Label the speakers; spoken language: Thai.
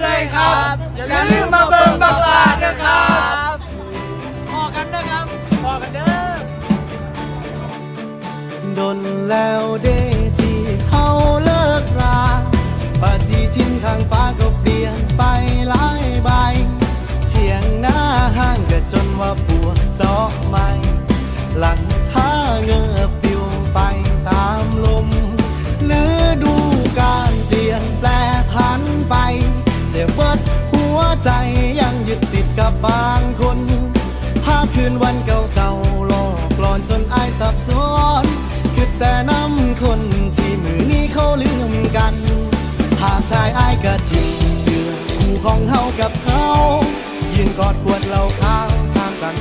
Speaker 1: เอ้ยครับอย่าลืมมาเบิ่งบักหลานะครับพอกันนะครับพอกันเด้อ
Speaker 2: ดนแล้วเด้ที่เขาเลิกราปฏิทินข้างฟ้าก็เปลี่ยนไปหลายใบเที่ยงหน้าห้างก็จนว่าปวดเจาะไม่หลังท้าเงือบปิวไปตามลมฤดูกาลเปลี่ยนแปลผันไปเจ็บเบิดหัวใจยังยึดติดกับบางคนภาพคืนวันเก่าๆหลอกหลอนจนอายสับสนคือแต่น้ำคนที่มือนี้เขาลืมกันภาพชายอายกะทิ้งเสื้อคู่ของเฮากับเฮายืนกอดขวดเหล้าขาวท่ามกลาง